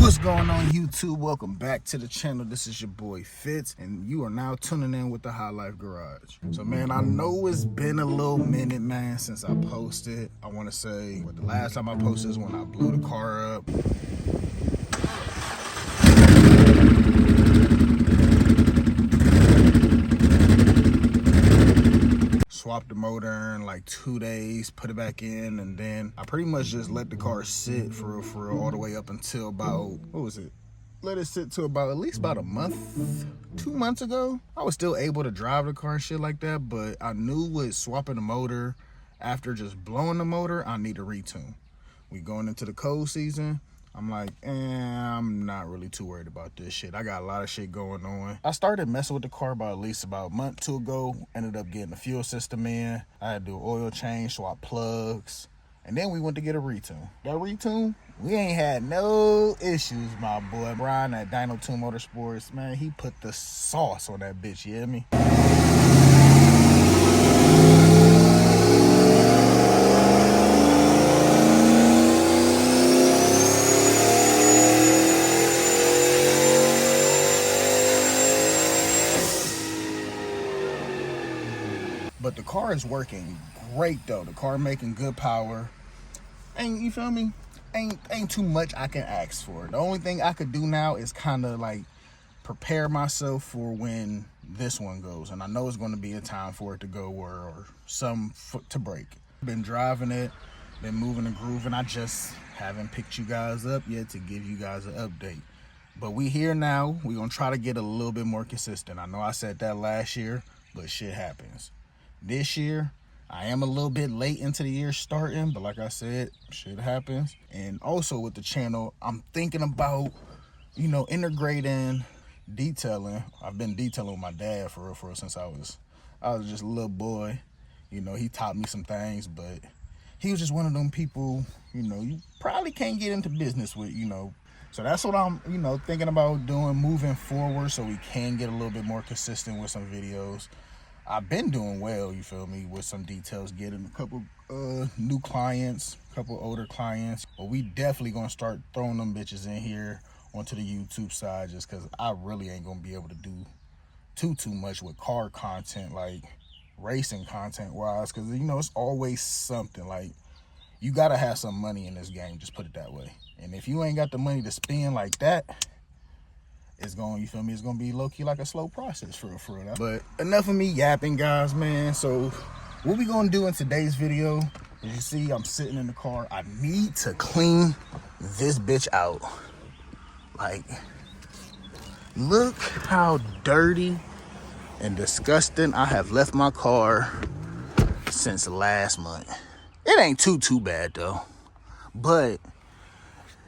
What's going on, YouTube? Welcome back to the channel. This is your boy Fitz, and you are now tuning in with the High Life Garage. So man, I know it's been a little minute, man, since I posted. I want to say, the last time I posted is when I blew the car up. Swapped the motor in like 2 days, put it back in, and then I pretty much just let the car sit for real all the way up until about, what was it? Let it sit to about at least about a month, 2 months ago. I was still able to drive the car and shit like that, but I knew with swapping the motor, after just blowing the motor, I need a retune. We going into the cold season. I'm like, I'm not really too worried about this shit. I got a lot of shit going on. I started messing with the car about at least about a month or two ago. Ended up getting the fuel system in. I had to do an oil change, swap plugs. And then we went to get a retune. That retune, we ain't had no issues, my boy. Brian at Dino 2 Motorsports, man, he put the sauce on that bitch, you hear me? But the car is working great though. The car making good power. And you feel me? Ain't too much I can ask for. The only thing I could do now is kind of like prepare myself for when this one goes. And I know it's going to be a time for it to go or some foot to break. Been driving it, been moving and grooving. I just haven't picked you guys up yet to give you guys an update. But we here now. We're going to try to get a little bit more consistent. I know I said that last year, but shit happens. This year, I am a little bit late into the year starting, but like I said, shit happens. And also with the channel, I'm thinking about, you know, integrating detailing. I've been detailing with my dad for real since I was just a little boy. You know, he taught me some things, but he was just one of them people, you know, you probably can't get into business with, you know. So that's what I'm, you know, thinking about doing moving forward so we can get a little bit more consistent with some videos. I've been doing well, you feel me, with some details, getting a couple new clients, a couple older clients. But we definitely gonna start throwing them bitches in here onto the YouTube side just because I really ain't gonna be able to do too much with car content, like racing content wise, because you know it's always something. Like, you gotta have some money in this game, just put it that way. And if you ain't got the money to spend like that, it's going, you feel me, it's gonna be low-key like a slow process for real. But enough of me yapping, guys, man. So what we gonna do in today's video, as you see, I'm sitting in the car. I need to clean this bitch out. Like, look how dirty and disgusting I have left my car since last month. It ain't too bad though, but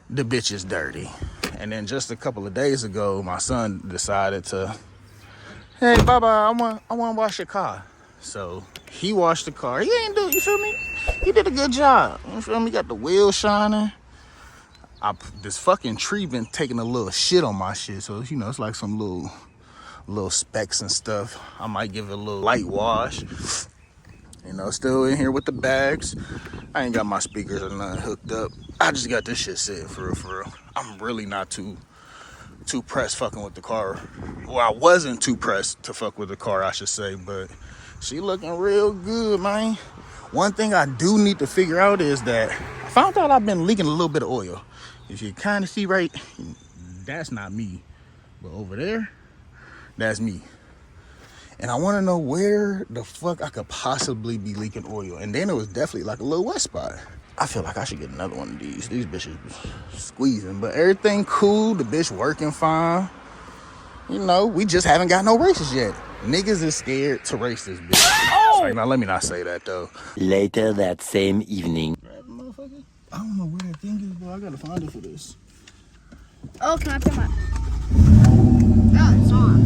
the bitch is dirty. And then just a couple of days ago, my son decided to, hey, Baba, I want to wash your car. So he washed the car. He ain't do, you feel me? He did a good job. You feel me? Got the wheels shining. This fucking tree been taking a little shit on my shit. So, you know, it's like some little specks and stuff. I might give it a little light wash. You know, still in here with the bags. I ain't got my speakers or nothing hooked up. I just got this shit sitting for real. I'm really not too pressed fucking with the car. Well, I wasn't too pressed to fuck with the car, I should say, but she looking real good, man. One thing I do need to figure out is that I found out I've been leaking a little bit of oil. If you kind of see right, that's not me. But over there, that's me. And I want to know where the fuck I could possibly be leaking oil. And then it was definitely like a little wet spot. I feel like I should get another one of these. These bitches squeezing. But everything cool. The bitch working fine. You know, we just haven't got no races yet. Niggas is scared to race this bitch. Oh! Like, now, let me not say that, though. Later that same evening. Grab the motherfucker. I don't know where that thing is, bro. I gotta find it for this. Oh, can I put my... Oh, it's on.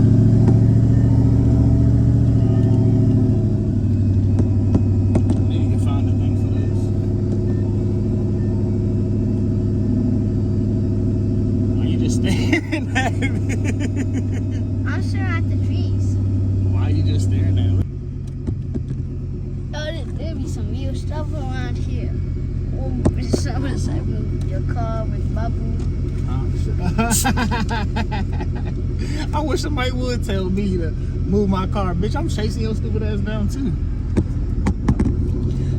I'm staring at the trees. Why are you just staring at it? Oh, there'll be some real stuff around here. Oh, someone's like, your car with bubbles. I wish somebody would tell me to move my car. Bitch, I'm chasing your stupid ass down too.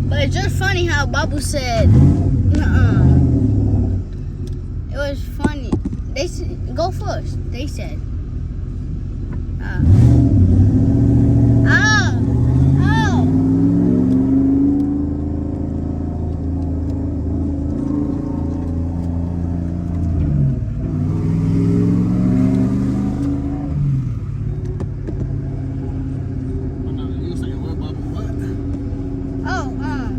But it's just funny how Babu said, it was funny. They said, go first. They said, oh.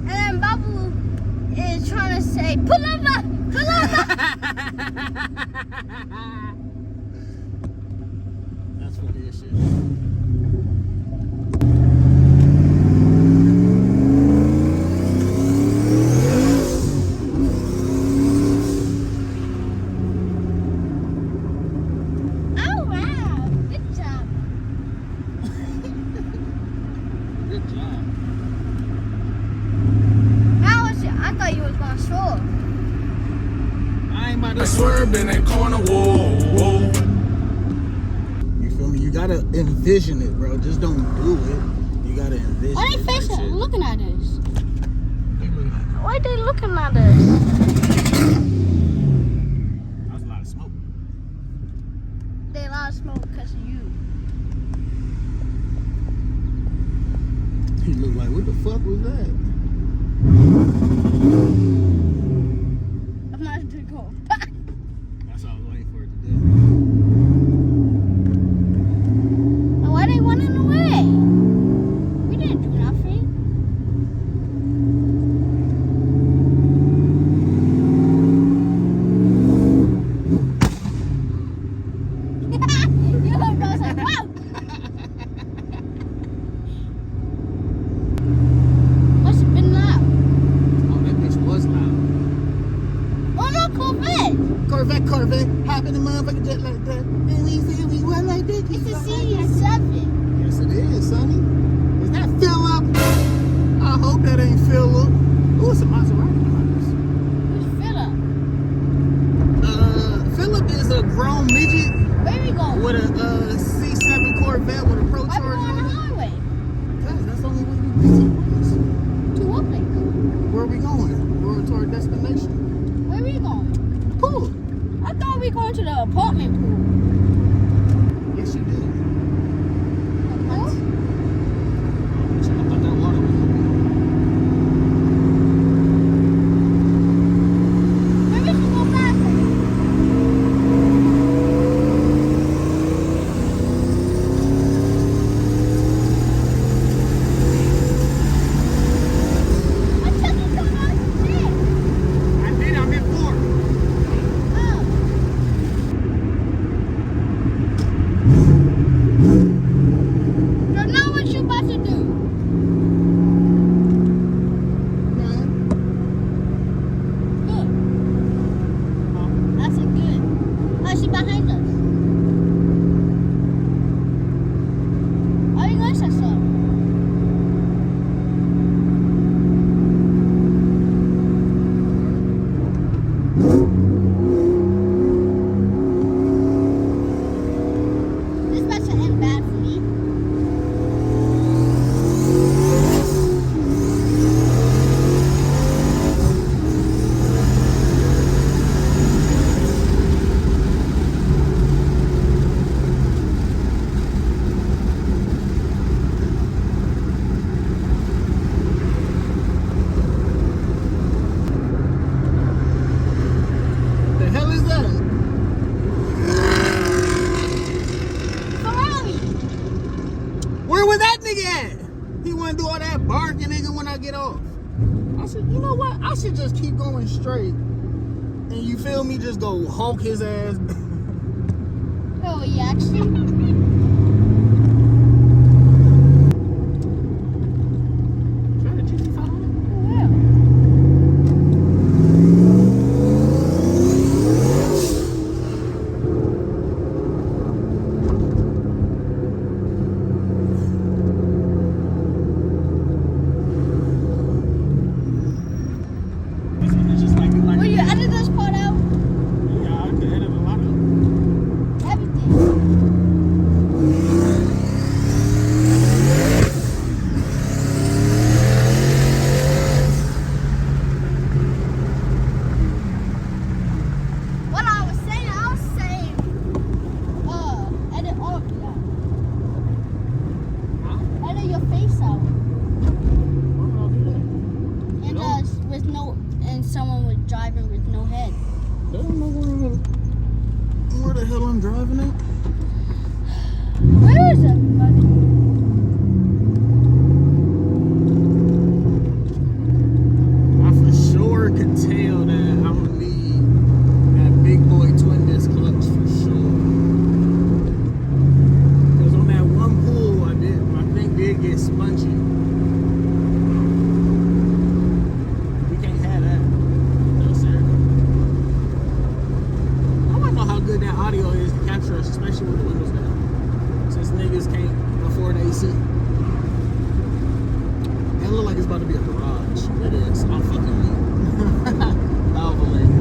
And then Babu is trying to say, pull over, pull over. That's funny as shit. Oh wow, good job. Good job. I thought you was gonna swerve. I ain't about to Swerve in that corner, whoa, whoa. You feel me? You gotta envision it, bro. Just don't do it. You gotta envision Why it. they facing Shit. looking at us? They looking at you. Why they looking at us? That's a lot of smoke. They loud smoke because of you. He looked like, what the fuck was that? I'm not to go. That's all I was waiting for it to do. Why they running away? We didn't do nothing. You heard those like, wow. What's it been loud? Oh, that bitch was loud. Oh no, Corvette. Corvette, hop in the motherfucking jet like that. And we say we run like this. It's a CU7. Yes, it is, Sonny. Is that Philip? I hope that ain't Philip. Ooh, it's a Maserati behind Who's Philip? us. Philip is a grown midget Where we going? with a C7 Corvette with a Pro Why we Charger going on on the it. highway? Cause that's the only way we can get To what place? Where are we going? We're to our destination. Where we going? The pool. I thought we going to the apartment pool. Yes, you did. What? I thought that water was Maybe we should go faster. I took you so much shit. I did. I'm in 4. Oh. So now what you about to do? Good. That's a good. Oh, she behind us. Oh, you guys are slow. This about to end bad for me. The hell is that? Ferrari. Where was that nigga at? He wanna do all that barking, nigga, when I get off. I said, you know what? I should just keep going straight. And you feel me? Just go honk his ass. Oh, yeah, actually. Try the GT500. Yeah. It's just like Will you edit this part out? yeah, I could edit hell I'm driving it? Where is everybody? I for sure could tell that I'm gonna need that big boy twin disc clutch for sure. Because on that one pull, my thing did get spongy. We can't have that. No sir. I want to know how good that audio is to capture us, especially with the windows down. Since niggas can't afford AC. It look like it's about to be a garage. It is. I'm fucking weak. Valvoline.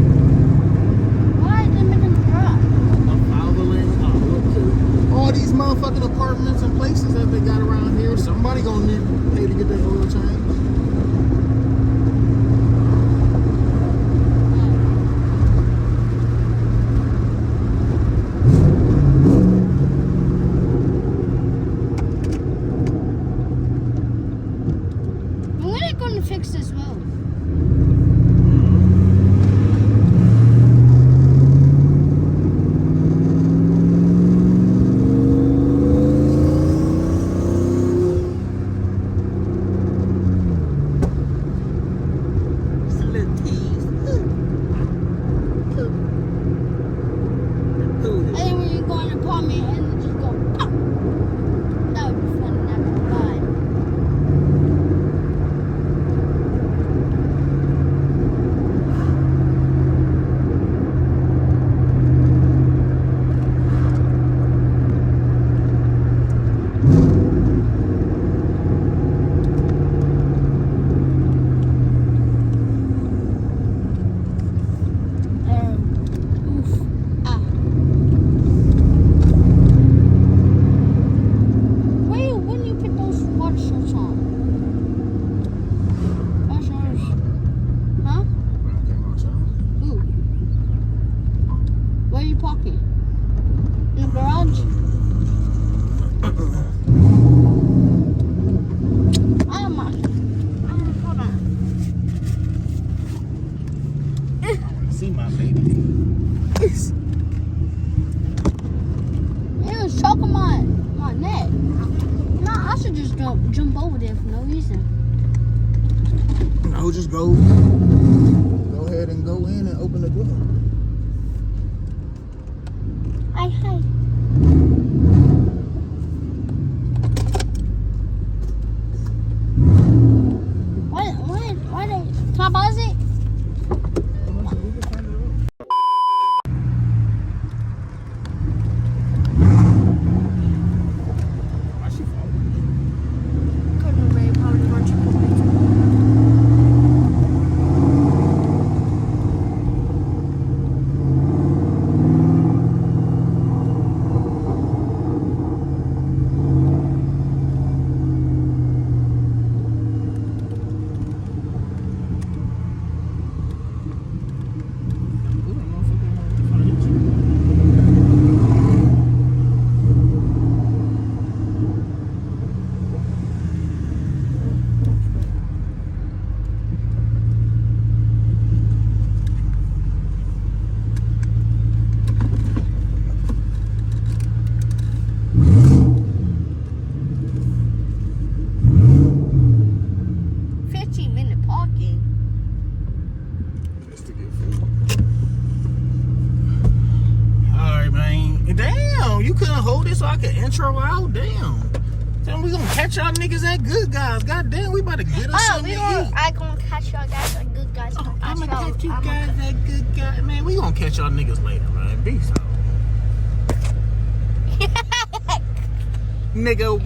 Why are they making a garage? A Valvoline. Look too. All these motherfucking apartments and places that they got around here, somebody gonna need to pay to get that oil change. When are they going to fix this road? Just a little tease. And then when you go in the apartment and you just go pop. That would be funny, not gonna lie. Oof. Ah. When you put those water shorts on? Water shorts. Huh? Ooh. Where are you parking? In the garage? Hold on. See my baby. It was choking my neck. Nah, I should just jump over there for no reason. No, just go ahead and go in and open the door. Hi. Why they? Can I pause it? Why she fall? Couldn't really probably want you to So I can intro out. Damn. Then we gonna catch y'all niggas at Good Guys. God damn, we about to get us something to eat. I gonna catch y'all guys at Good Guys. I'm gonna catch you guys at Good Guys. Man, we gonna catch y'all niggas later, man. Peace out. Nigga.